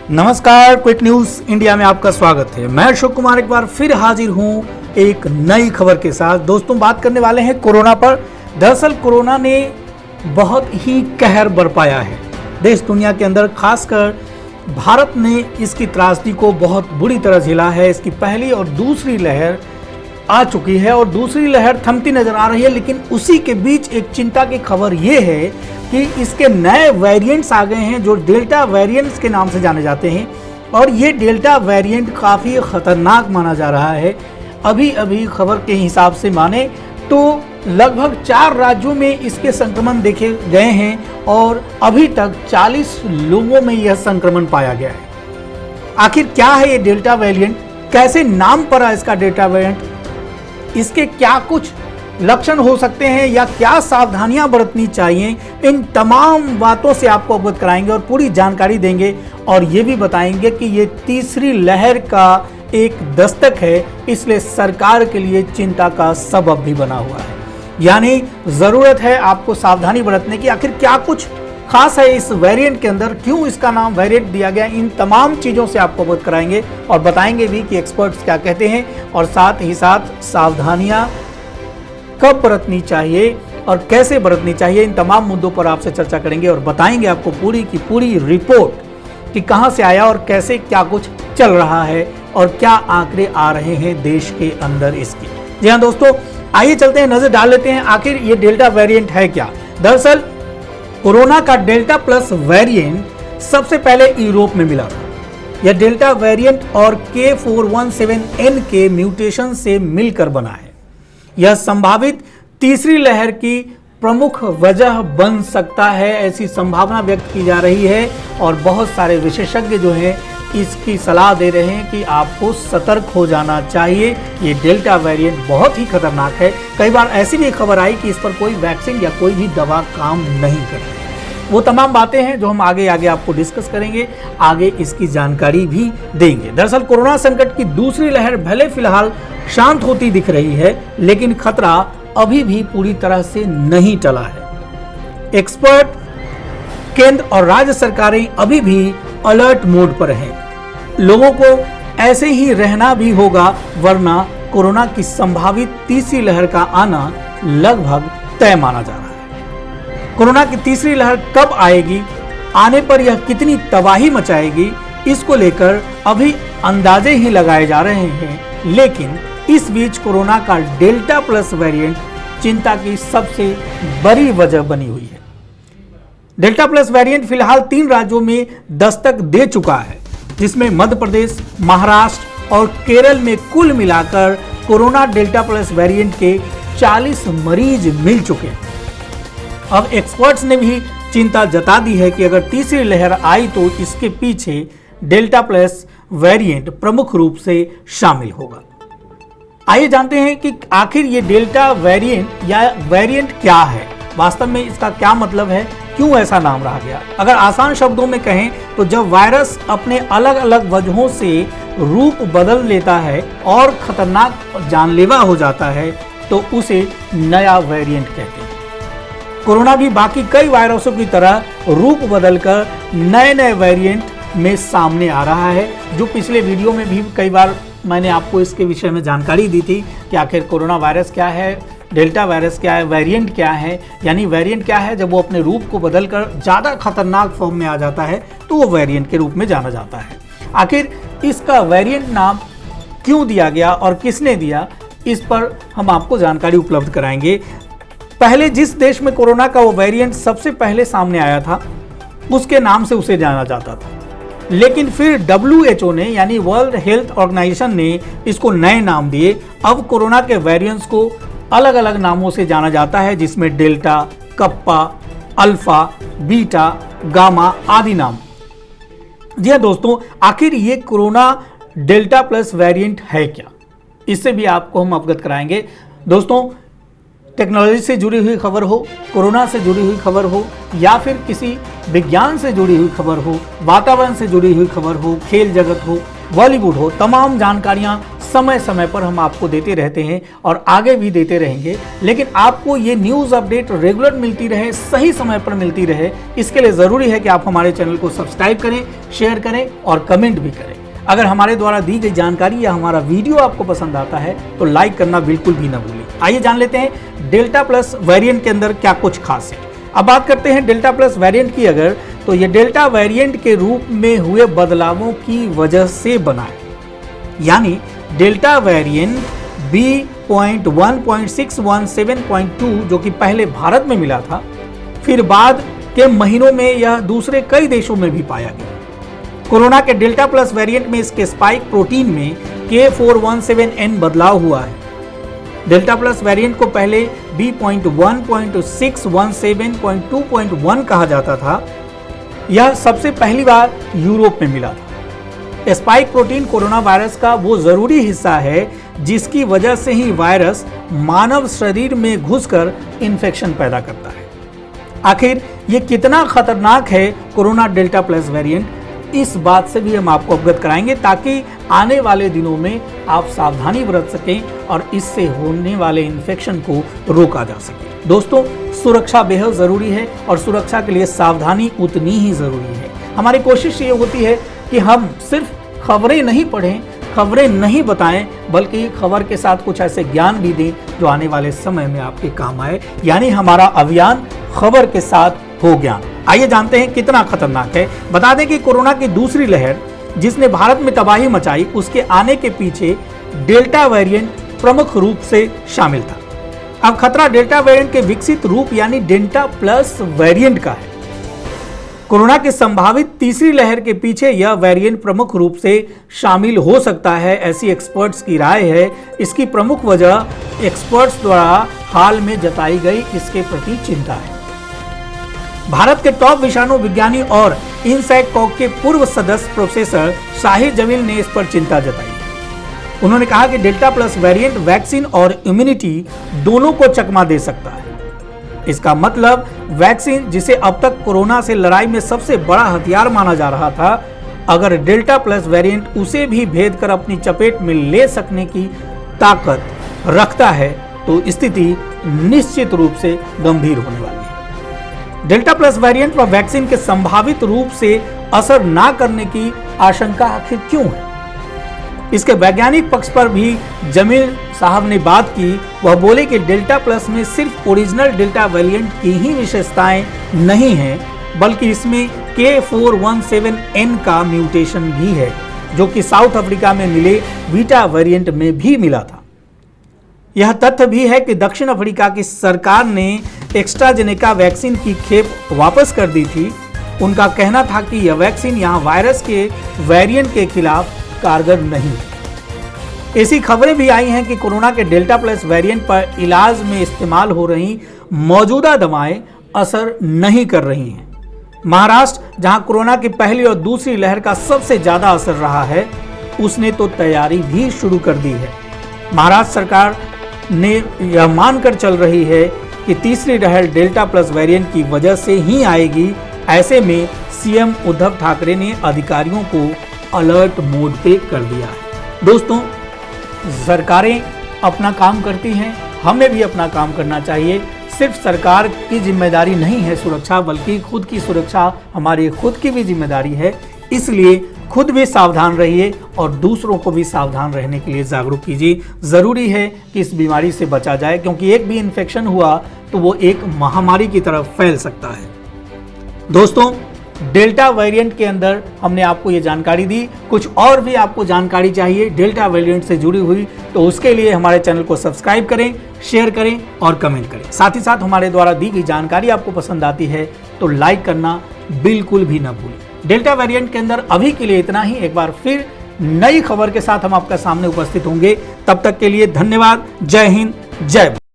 नमस्कार, quick news India में आपका स्वागत है। मैं अशोक कुमार एक बार फिर हाजिर हूं एक नई खबर के साथ। दोस्तों, बात करने वाले हैं कोरोना पर। दरअसल कोरोना ने बहुत ही कहर बरपाया है देश दुनिया के अंदर। खासकर भारत ने इसकी त्रासदी को बहुत बुरी तरह झेला है। इसकी पहली और दूसरी लहर आ चुकी है और दूसरी लहर थमती नजर आ रही है, लेकिन उसी के बीच एक चिंता की खबर ये है कि इसके नए वेरिएंट्स आ गए हैं जो डेल्टा वेरिएंट्स के नाम से जाने जाते हैं, और ये डेल्टा वेरिएंट काफ़ी ख़तरनाक माना जा रहा है। अभी खबर के हिसाब से माने तो लगभग 4 राज्यों में इसके संक्रमण देखे गए हैं और अभी तक 40 लोगों में यह संक्रमण पाया गया है। आखिर क्या है ये डेल्टा वेरिएंट, कैसे नाम पड़ा इसका डेल्टा वेरिएंट, इसके क्या कुछ लक्षण हो सकते हैं या क्या सावधानियां बरतनी चाहिए, इन तमाम बातों से आपको अवगत कराएंगे और पूरी जानकारी देंगे। और ये भी बताएंगे कि ये तीसरी लहर का एक दस्तक है, इसलिए सरकार के लिए चिंता का सबब भी बना हुआ है। यानी ज़रूरत है आपको सावधानी बरतने की। आखिर क्या कुछ खास है इस वेरिएंट के अंदर, क्यों इसका नाम वेरिएंट दिया गया, इन तमाम चीज़ों से आपको अवगत कराएंगे और बताएंगे भी कि एक्सपर्ट्स क्या कहते हैं, और साथ ही साथ सावधानियां कब बरतनी चाहिए और कैसे बरतनी चाहिए, इन तमाम मुद्दों पर आपसे चर्चा करेंगे और बताएंगे आपको पूरी की पूरी रिपोर्ट कि कहां से आया और कैसे क्या कुछ चल रहा है और क्या आंकड़े आ रहे हैं देश के अंदर इसके। जी हाँ दोस्तों, आइए चलते हैं, नजर डाल लेते हैं आखिर ये डेल्टा वेरिएंट है क्या। दरअसल कोरोना का डेल्टा प्लस वेरिएंट सबसे पहले यूरोप में मिला था। यह डेल्टा वेरिएंट और K417N के म्यूटेशन से मिलकर बना है। यह संभावित तीसरी लहर की प्रमुख वजह बन सकता है, ऐसी संभावना व्यक्त की जा रही है और बहुत सारे विशेषज्ञ जो हैं इसकी सलाह दे रहे हैं कि आपको सतर्क हो जाना चाहिए। ये डेल्टा वेरिएंट बहुत ही खतरनाक है। कई बार ऐसी भी खबर आई कि इस पर कोई वैक्सीन या कोई भी दवा काम नहीं कर रही। वो तमाम बातें हैं जो हम आगे आपको डिस्कस करेंगे, आगे इसकी जानकारी भी देंगे। दरअसल कोरोना संकट की दूसरी लहर भले फिलहाल शांत होती दिख रही है, लेकिन खतरा अभी भी पूरी तरह से नहीं टला है। एक्सपर्ट, केंद्र और राज्य सरकारें अभी भी अलर्ट मोड पर हैं। लोगों को ऐसे ही रहना भी होगा, वरना कोरोना की संभावित तीसरी लहर का आना लगभग तय माना जा रहा है। कोरोना की तीसरी लहर कब आएगी, आने पर यह कितनी तबाही मचाएगी, इसको लेकर अभी अंदाजे ही लगाए जा रहे हैं, लेकिन इस बीच कोरोना का डेल्टा प्लस वेरिएंट चिंता की सबसे बड़ी वजह बनी हुई है। डेल्टा प्लस वेरिएंट फिलहाल 3 राज्यों में दस्तक दे चुका है, जिसमें मध्य प्रदेश, महाराष्ट्र और केरल में कुल मिलाकर कोरोना डेल्टा प्लस वेरिएंट के 40 मरीज मिल चुके हैं। अब एक्सपर्ट्स ने भी चिंता जता दी है कि अगर तीसरी लहर आई तो इसके पीछे डेल्टा प्लस वेरिएंट प्रमुख रूप से शामिल होगा। आइए जानते हैं कि आखिर ये डेल्टा वेरिएंट या वेरिएंट क्या है, वास्तव में इसका क्या मतलब है, क्यों ऐसा नाम रहा गया। अगर आसान शब्दों में कहें तो जब वायरस अपने अलग अलग वजहों से रूप बदल लेता है और खतरनाक जानलेवा हो जाता है तो उसे नया वेरिएंट कहते हैं। कोरोना भी बाकी कई वायरसों की तरह रूप बदलकर नए वेरिएंट में सामने आ रहा है, जो पिछले वीडियो में भी कई बार मैंने आपको इसके विषय में जानकारी दी थी कि आखिर कोरोना वायरस क्या है, डेल्टा वायरस क्या है, वेरिएंट क्या है। यानी वेरिएंट क्या है, जब वो अपने रूप को बदलकर ज़्यादा खतरनाक फॉर्म में आ जाता है तो वो वेरिएंट के रूप में जाना जाता है। आखिर इसका वेरिएंट नाम क्यों दिया गया और किसने दिया, इस पर हम आपको जानकारी उपलब्ध कराएंगे। पहले जिस देश में कोरोना का वो वेरिएंट सबसे पहले सामने आया था, उसके नाम से उसे जाना जाता था, लेकिन फिर WHO ने यानी वर्ल्ड हेल्थ ऑर्गेनाइजेशन ने इसको नए नाम दिए। अब कोरोना के वेरिएंट्स को अलग अलग नामों से जाना जाता है, जिसमें delta, kappa, alpha, beta, gamma आदि नाम। जी हाँ दोस्तों, आखिर ये कोरोना डेल्टा प्लस वेरिएंट है क्या, इससे भी आपको हम अवगत कराएंगे। दोस्तों, टेक्नोलॉजी से जुड़ी हुई खबर हो, कोरोना से जुड़ी हुई खबर हो, या फिर किसी विज्ञान से जुड़ी हुई खबर हो, वातावरण से जुड़ी हुई खबर हो, खेल जगत हो, बॉलीवुड हो, तमाम जानकारियां समय समय पर हम आपको देते रहते हैं और आगे भी देते रहेंगे। लेकिन आपको ये न्यूज़ अपडेट रेगुलर मिलती रहे, सही समय पर मिलती रहे, इसके लिए ज़रूरी है कि आप हमारे चैनल को सब्सक्राइब करें, शेयर करें और कमेंट भी करें। अगर हमारे द्वारा दी गई जानकारी या हमारा वीडियो आपको पसंद आता है तो लाइक करना बिल्कुल भी ना भूलें। आइए जान लेते हैं डेल्टा प्लस वेरिएंट के अंदर क्या कुछ खास है। अब बात करते हैं डेल्टा प्लस वेरिएंट की, अगर तो ये डेल्टा वेरिएंट के रूप में हुए बदलावों की वजह से बना है। यानी डेल्टा वेरिएंट B.1.617.2 जो कि पहले भारत में मिला था, फिर बाद के महीनों में यह दूसरे कई देशों में भी पाया गया। कोरोना के डेल्टा प्लस वेरिएंट में इसके स्पाइक प्रोटीन में K417N बदलाव हुआ है। डेल्टा प्लस वेरिएंट को पहले B.1.617.2.1 कहा जाता था। यह सबसे पहली बार यूरोप में मिला था। स्पाइक प्रोटीन कोरोना वायरस का वो जरूरी हिस्सा है जिसकी वजह से ही वायरस मानव शरीर में घुसकर इन्फेक्शन पैदा करता है। आखिर ये कितना खतरनाक है कोरोना डेल्टा प्लस वेरिएंट, इस बात से भी हम आपको अवगत कराएंगे ताकि आने वाले दिनों में आप सावधानी बरत सकें और इससे होने वाले इन्फेक्शन को रोका जा सके। दोस्तों, सुरक्षा बेहद ज़रूरी है और सुरक्षा के लिए सावधानी उतनी ही ज़रूरी है। हमारी कोशिश ये होती है कि हम सिर्फ खबरें नहीं पढ़ें, खबरें नहीं बताएं, बल्कि खबर के साथ कुछ ऐसे ज्ञान भी दें जो आने वाले समय में आपके काम आए। यानी हमारा अभियान खबर के साथ हो ज्ञान। आइए जानते हैं कितना खतरनाक है। बता दें कि कोरोना की दूसरी लहर जिसने भारत में तबाही मचाई, उसके आने के पीछे डेल्टा वेरिएंट प्रमुख रूप से शामिल था। अब खतरा डेल्टा वेरिएंट के विकसित रूप यानी डेल्टा प्लस वेरिएंट का है। कोरोना की संभावित तीसरी लहर के पीछे यह वेरिएंट प्रमुख रूप से शामिल हो सकता है, ऐसी एक्सपर्ट्स की राय है। इसकी प्रमुख वजह एक्सपर्ट्स द्वारा हाल में जताई गई इसके प्रति चिंता है। भारत के टॉप विषाणु विज्ञानी और इनसैककॉग के पूर्व सदस्य प्रोफेसर शाहिद जमील ने इस पर चिंता जताई। उन्होंने कहा कि डेल्टा प्लस वेरिएंट वैक्सीन और इम्यूनिटी दोनों को चकमा दे सकता है। इसका मतलब वैक्सीन, जिसे अब तक कोरोना से लड़ाई में सबसे बड़ा हथियार माना जा रहा था, अगर डेल्टा प्लस वेरिएंट उसे भी भेद कर अपनी चपेट में ले सकने की ताकत रखता है तो स्थिति निश्चित रूप से गंभीर होने वाली है। डेल्टा प्लस वेरिएंट पर वैक्सीन के संभावित रूप से असर ना करने की आशंका आखिर क्यों है? इसके वैज्ञानिक पक्ष पर भी जमील साहब ने बात की। वह बोले कि डेल्टा प्लस में सिर्फ ओरिजिनल डेल्टा वेरिएंट की ही विशेषताएं नहीं हैं, बल्कि इसमें K417N का म्यूटेशन भी है, जो कि साउथ अफ्रीका में मिले बीटा वेरिएंट में भी मिला था। यह तथ्य भी है कि दक्षिण अफ्रीका की सरकार ने एस्ट्राजेनेका वैक्सीन की खेप वापस कर दी थी। उनका कहना था कि यह वैक्सीन यहां वायरस के वेरिएंट के खिलाफ कारगर नहीं। ऐसी खबरें भी आई हैं कि कोरोना के डेल्टा प्लस वेरिएंट पर इलाज में इस्तेमाल हो रही मौजूदा दवाएं असर नहीं कर रही हैं। महाराष्ट्र, जहां कोरोना की पहली और दूसरी लहर का सबसे ज्यादा असर रहा है, उसने तो तैयारी भी शुरू कर दी है। महाराष्ट्र सरकार ने यह मानकर चल रही है कि तीसरी लहर डेल्टा प्लस वेरिएंट की वजह से ही आएगी। ऐसे में सीएम उद्धव ठाकरे ने अधिकारियों को अलर्ट मोड पे कर दिया है। दोस्तों, सरकारें अपना काम करती हैं, हमें भी अपना काम करना चाहिए। सिर्फ सरकार की जिम्मेदारी नहीं है सुरक्षा, बल्कि खुद की सुरक्षा हमारी खुद की भी जिम्मेदारी है। इसलिए खुद भी सावधान रहिए और दूसरों को भी सावधान रहने के लिए जागरूक कीजिए। ज़रूरी है कि इस बीमारी से बचा जाए, क्योंकि एक भी इन्फेक्शन हुआ तो वो एक महामारी की तरफ फैल सकता है। दोस्तों, डेल्टा वेरिएंट के अंदर हमने आपको ये जानकारी दी। कुछ और भी आपको जानकारी चाहिए डेल्टा वेरिएंट से जुड़ी हुई, तो उसके लिए हमारे चैनल को सब्सक्राइब करें, शेयर करें और कमेंट करें। साथ ही साथ हमारे द्वारा दी गई जानकारी आपको पसंद आती है तो लाइक करना बिल्कुल भी ना भूलें। डेल्टा वेरिएंट के अंदर अभी के लिए इतना ही। एक बार फिर नई खबर के साथ हम आपके सामने उपस्थित होंगे। तब तक के लिए धन्यवाद। जय हिंद, जय भारत।